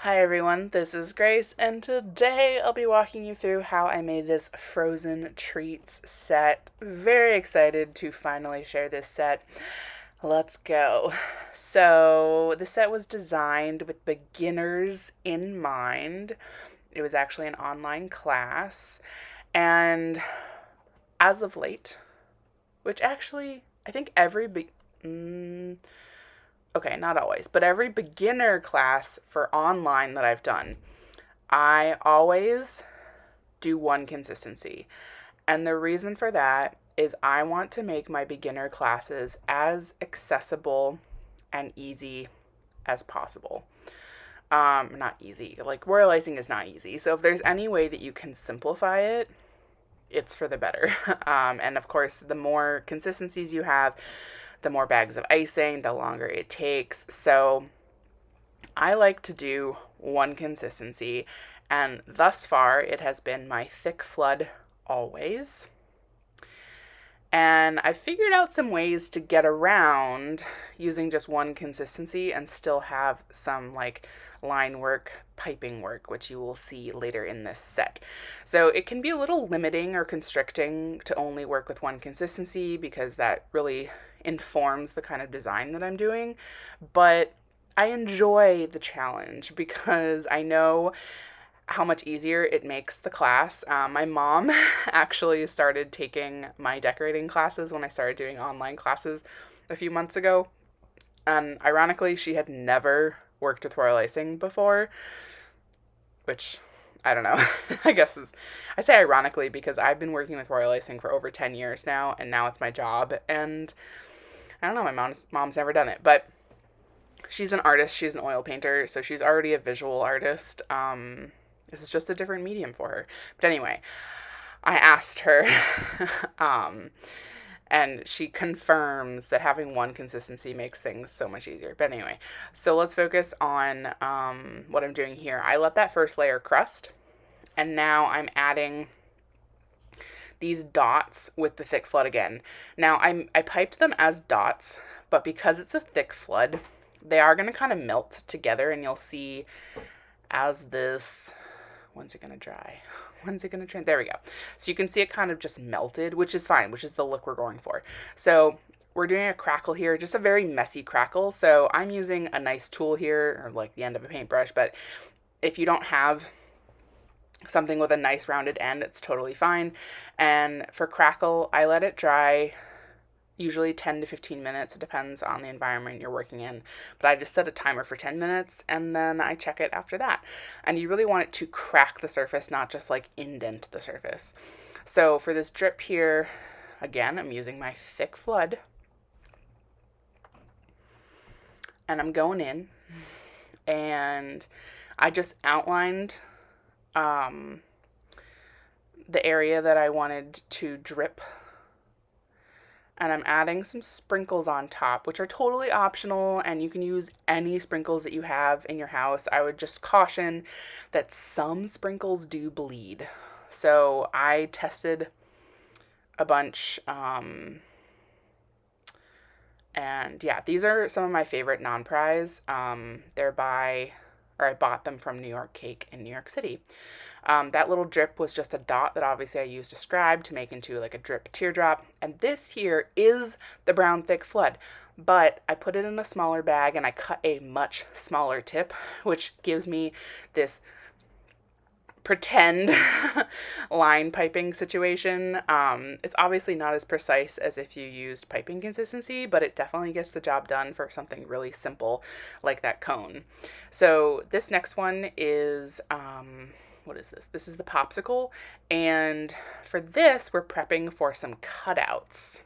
Hi everyone, this is Grace, and today I'll be walking you through how I made this frozen treats set. Very excited to finally share this set. Let's go. So, the set was designed with beginners in mind. It was actually an online class, and as of late, which actually I think okay, not always, but every beginner class for online that I've done, I always do one consistency. And the reason for that is I want to make my beginner classes as accessible and easy as possible. Not easy. Like royal icing is not easy. So if there's any way that you can simplify it, it's for the better. And of course, the more consistencies you have, the more bags of icing, the longer it takes. So I like to do one consistency, and thus far it has been my thick flood always. And I figured out some ways to get around using just one consistency and still have some like line work, piping work, which you will see later in this set. So it can be a little limiting or constricting to only work with one consistency because that really informs the kind of design that I'm doing. But I enjoy the challenge because I know how much easier it makes the class. My mom actually started taking my decorating classes when I started doing online classes a few months ago. And ironically, she had never worked with royal icing before, which I don't know. I say ironically because I've been working with royal icing for over 10 years now, and now it's my job. And I don't know, my mom's never done it, but she's an artist. She's an oil painter, so she's already a visual artist. This is just a different medium for her. But anyway, I asked her, and she confirms that having one consistency makes things so much easier. But anyway, so let's focus on what I'm doing here. I let that first layer crust, and now I'm adding these dots with the thick flood again. Now, I piped them as dots, but because it's a thick flood, they are going to kind of melt together, and you'll see as this... When's it going to dry? When's it going to drain? There we go. So you can see it kind of just melted, which is fine, which is the look we're going for. So we're doing a crackle here, just a very messy crackle. So I'm using a nice tool here, or like the end of a paintbrush, but if you don't have something with a nice rounded end, it's totally fine. And for crackle, I let it dry usually 10 to 15 minutes. It depends on the environment you're working in. But I just set a timer for 10 minutes and then I check it after that. And you really want it to crack the surface, not just like indent the surface. So for this drip here, again, I'm using my thick flood. And I'm going in and I just outlined the area that I wanted to drip, and I'm adding some sprinkles on top, which are totally optional, and you can use any sprinkles that you have in your house. I would just caution that some sprinkles do bleed. So I tested a bunch, and yeah, these are some of my favorite non-prize. I bought them from New York Cake in New York City. That little drip was just a dot that obviously I used a scribe to make into like a drip teardrop. And this here is the brown thick flood, but I put it in a smaller bag and I cut a much smaller tip, which gives me this pretend line piping situation. It's obviously not as precise as if you used piping consistency, but it definitely gets the job done for something really simple like that cone. So this next one is, what is this? This is the Popsicle. And for this, we're prepping for some cutouts.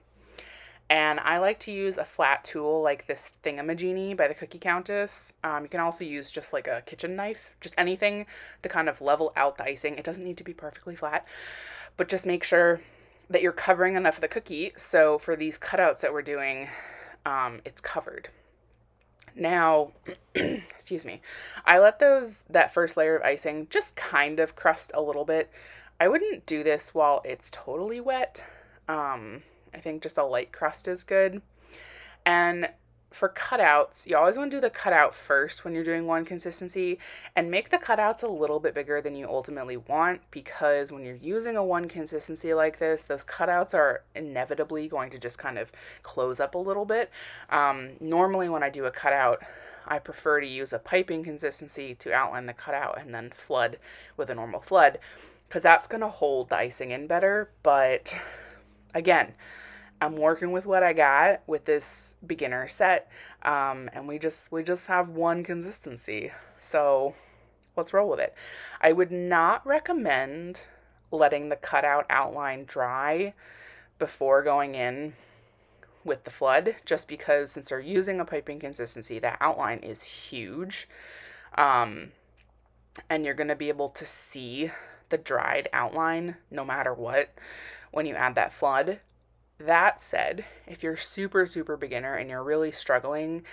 And I like to use a flat tool like this Thingamajiggy by the Cookie Countess. You can also use just like a kitchen knife, just anything to kind of level out the icing. It doesn't need to be perfectly flat, but just make sure that you're covering enough of the cookie. So for these cutouts that we're doing, it's covered. Now, excuse me, I let that first layer of icing just kind of crust a little bit. I wouldn't do this while it's totally wet. I think just a light crust is good. And for cutouts, you always want to do the cutout first when you're doing one consistency, and make the cutouts a little bit bigger than you ultimately want, because when you're using a one consistency like this, those cutouts are inevitably going to just kind of close up a little bit. Normally when I do a cutout, I prefer to use a piping consistency to outline the cutout and then flood with a normal flood, because that's going to hold the icing in better. But again, I'm working with what I got with this beginner set, and we just have one consistency, so let's roll with it. I would not recommend letting the cutout outline dry before going in with the flood, just because since they're using a piping consistency, that outline is huge, and you're going to be able to see the dried outline no matter what when you add that flood. That said, if you're super, super beginner and you're really struggling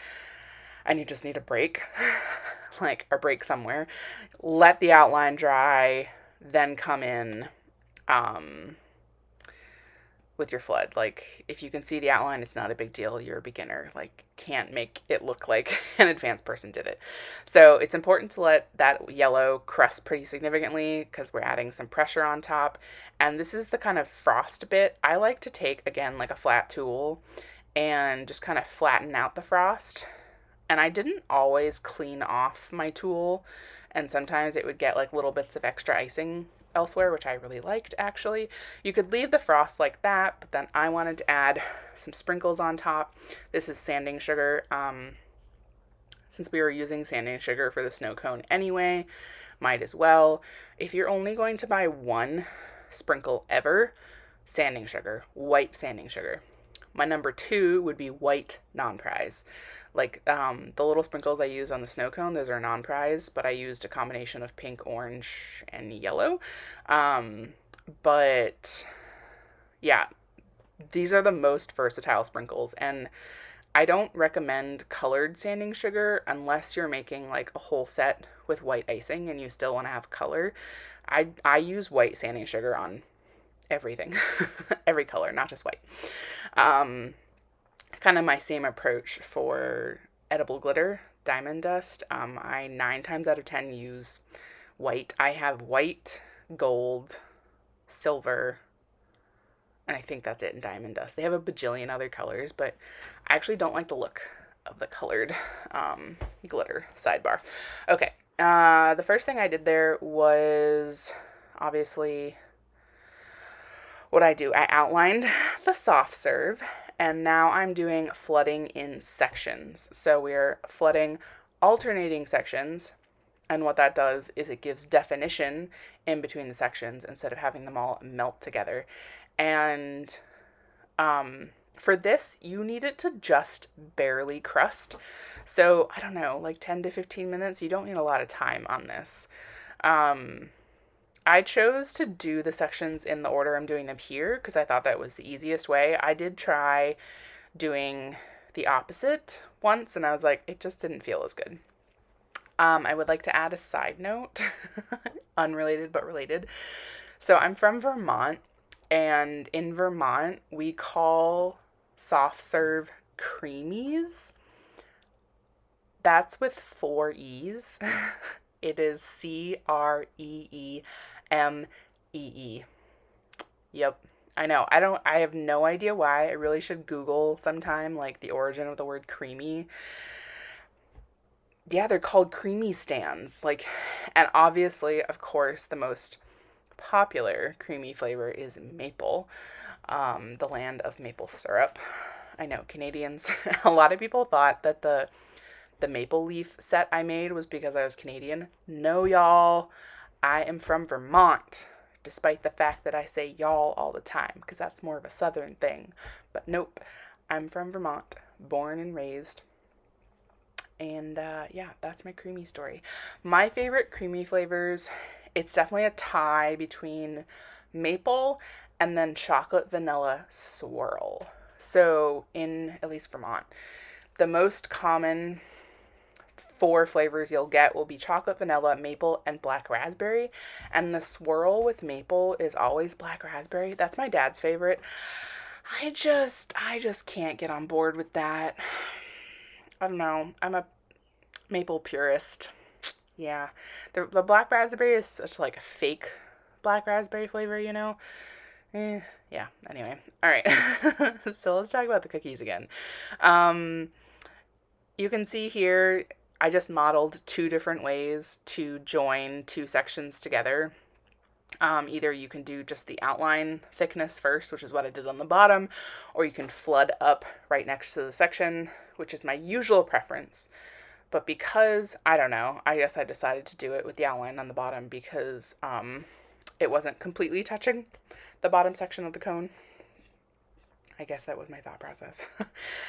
and you just need a break, like a break somewhere, let the outline dry, then come in with your flood. Like, if you can see the outline, it's not a big deal. You're a beginner. Like, can't make it look like an advanced person did it. So it's important to let that yellow crust pretty significantly, because we're adding some pressure on top. And this is the kind of frost bit. I like to take, again, like a flat tool and just kind of flatten out the frost. And I didn't always clean off my tool, and sometimes it would get like little bits of extra icing elsewhere, which I really liked, actually. You could leave the frost like that, but then I wanted to add some sprinkles on top. This is sanding sugar. Since we were using sanding sugar for the snow cone anyway, might as well. If you're only going to buy one sprinkle ever, sanding sugar, white sanding sugar. My number 2 would be white non-prize. Like the little sprinkles I use on the snow cone, those are non-prize, but I used a combination of pink, orange, and yellow. But yeah, these are the most versatile sprinkles, and I don't recommend colored sanding sugar unless you're making like a whole set with white icing and you still want to have color. I use white sanding sugar on everything, every color, not just white. Kind of my same approach for edible glitter, diamond dust. I 9 times out of 10 use white. I have white, gold, silver, and I think that's it in diamond dust. They have a bajillion other colors, but I actually don't like the look of the colored glitter. Sidebar. Okay, the first thing I did there was obviously what I do. I outlined the soft serve, and now I'm doing flooding in sections. So we're flooding alternating sections, and what that does is it gives definition in between the sections instead of having them all melt together. And for this, you need it to just barely crust. So I don't know, like 10 to 15 minutes. You don't need a lot of time on this. I chose to do the sections in the order I'm doing them here because I thought that was the easiest way. I did try doing the opposite once, and I was like, it just didn't feel as good. I would like to add a side note, unrelated but related. So I'm from Vermont, and in Vermont, we call soft serve creamies. That's with 4 E's. It is Creemee. Yep. I know. I have no idea why. I really should Google sometime, like, the origin of the word creamy. Yeah, they're called creamy stands. Like, and obviously, of course, the most popular creamy flavor is maple, the land of maple syrup. I know, Canadians, a lot of people thought that the maple leaf set I made was because I was Canadian. No, y'all. I am from Vermont, despite the fact that I say y'all all the time, because that's more of a southern thing. But nope, I'm from Vermont, born and raised. And yeah, that's my creamy story. My favorite creamy flavors, it's definitely a tie between maple and then chocolate vanilla swirl. So in at least Vermont, the most common 4 flavors you'll get will be chocolate, vanilla, maple, and black raspberry. And the swirl with maple is always black raspberry. That's my dad's favorite. I just can't get on board with that. I don't know. I'm a maple purist. Yeah. The black raspberry is such like a fake black raspberry flavor, you know? Yeah. Anyway. All right. So let's talk about the cookies again. Um, you can see here, I just modeled two different ways to join two sections together. Either you can do just the outline thickness first, which is what I did on the bottom, or you can flood up right next to the section, which is my usual preference. But because, I don't know, I guess I decided to do it with the outline on the bottom because it wasn't completely touching the bottom section of the cone. I guess that was my thought process.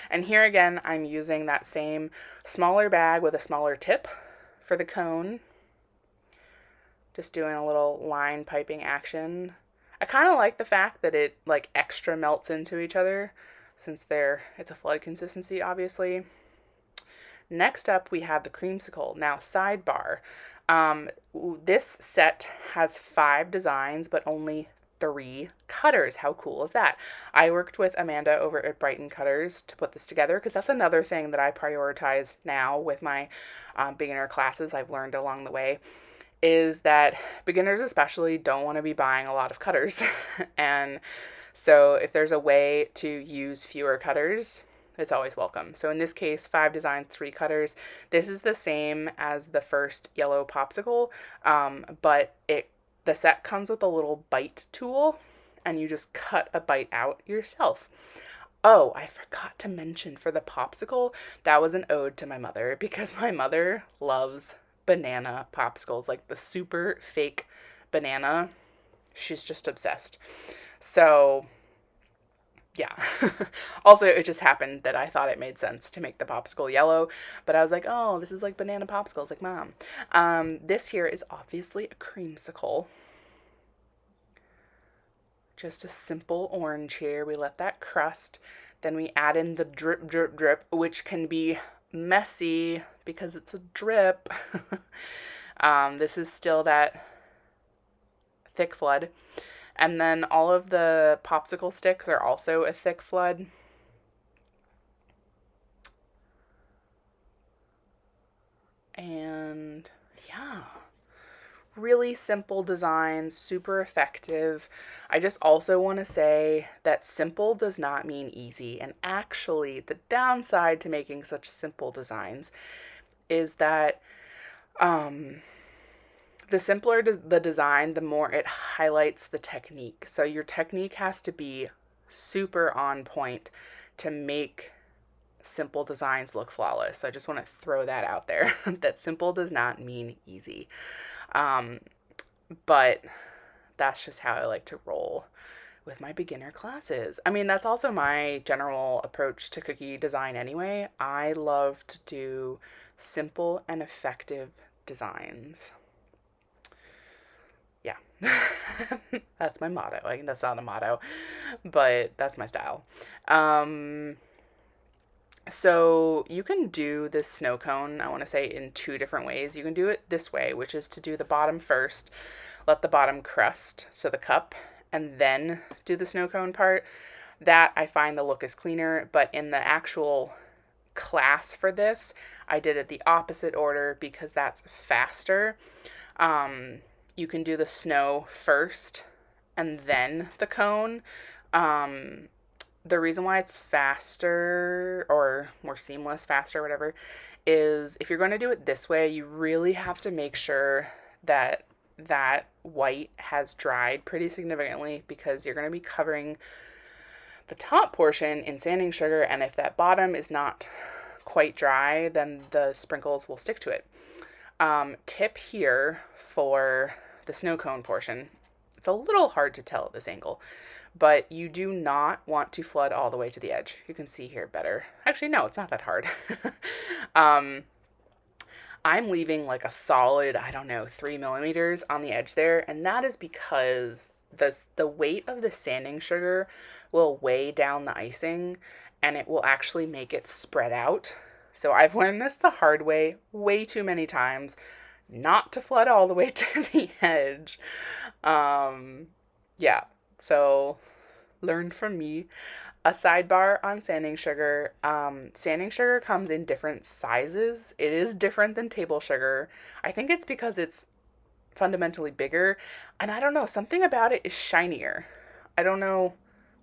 And here again, I'm using that same smaller bag with a smaller tip for the cone. Just doing a little line piping action. I kind of like the fact that it like extra melts into each other since it's a flood consistency, obviously. Next up, we have the Creamsicle. Now, sidebar. This set has 5 designs, but only 3 cutters. How cool is that? I worked with Amanda over at Brighton Cutters to put this together because that's another thing that I prioritize now with my beginner classes I've learned along the way, is that beginners especially don't want to be buying a lot of cutters. And so if there's a way to use fewer cutters, it's always welcome. So in this case, 5 designs, 3 cutters. This is the same as the first yellow Popsicle, but the set comes with a little bite tool, and you just cut a bite out yourself. Oh, I forgot to mention for the Popsicle, that was an ode to my mother because my mother loves banana popsicles, like the super fake banana. She's just obsessed. So yeah. Also, it just happened that I thought it made sense to make the popsicle yellow, but I was like, oh, this is like banana popsicles, like mom. This here is obviously a creamsicle. Just a simple orange here. We let that crust. Then we add in the drip, drip, drip, which can be messy because it's a drip. This is still that thick flood. And then all of the popsicle sticks are also a thick flood. And yeah, really simple designs, super effective. I just also want to say that simple does not mean easy. And actually, the downside to making such simple designs is that the simpler the design, the more it highlights the technique. So your technique has to be super on point to make simple designs look flawless. So I just want to throw that out there, that simple does not mean easy. But that's just how I like to roll with my beginner classes. I mean, that's also my general approach to cookie design anyway. I love to do simple and effective designs. Yeah. That's my motto. Like, that's not a motto, but that's my style. So you can do this snow cone, I want to say, in 2 different ways. You can do it this way, which is to do the bottom first, let the bottom crust, so the cup, and then do the snow cone part. That I find the look is cleaner, but in the actual class for this, I did it the opposite order because that's faster. You can do the snow first and then the cone. The reason why it's faster or more seamless, faster, whatever, is if you're going to do it this way, you really have to make sure that that white has dried pretty significantly because you're going to be covering the top portion in sanding sugar, and if that bottom is not quite dry, then the sprinkles will stick to it. Tip here for the snow cone portion, it's a little hard to tell at this angle, but you do not want to flood all the way to the edge. You can see here better. Actually, no, it's not that hard. I'm leaving like a solid, 3 millimeters on the edge there, and that is because the weight of the sanding sugar will weigh down the icing, and it will actually make it spread out. So I've learned this the hard way too many times, not to flood all the way to the edge. Yeah, so learned from me. A sidebar on sanding sugar. Sanding sugar comes in different sizes. It is different than table sugar. I think it's because it's fundamentally bigger. And I don't know, something about it is shinier. I don't know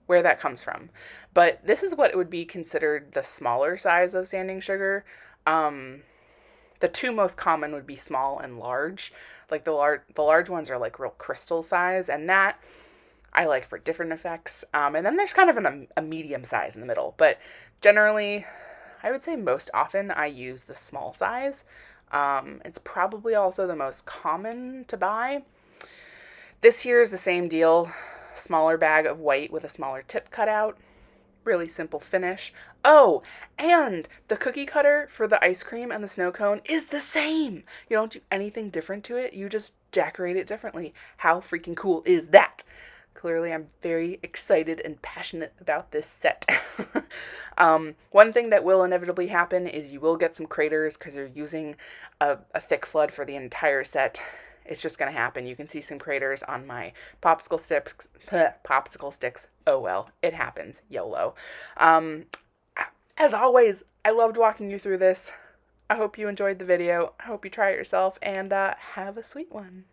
where that comes from. But this is what would be considered the smaller size of sanding sugar. The two most common would be small and large. Like the large ones are like real crystal size, and that I like for different effects. And then there's kind of a medium size in the middle. But generally, I would say most often I use the small size. It's probably also the most common to buy. This here is the same deal. Smaller bag of white with a smaller tip cutout. Really simple finish. Oh, and the cookie cutter for the ice cream and the snow cone is the same. You don't do anything different to it. You just decorate it differently. How freaking cool is that? Clearly, I'm very excited and passionate about this set. One thing that will inevitably happen is you will get some craters because you're using a thick flood for the entire set. It's just going to happen. You can see some craters on my popsicle sticks. Popsicle sticks. Oh well, it happens. YOLO. As always, I loved walking you through this. I hope you enjoyed the video. I hope you try it yourself, and have a sweet one.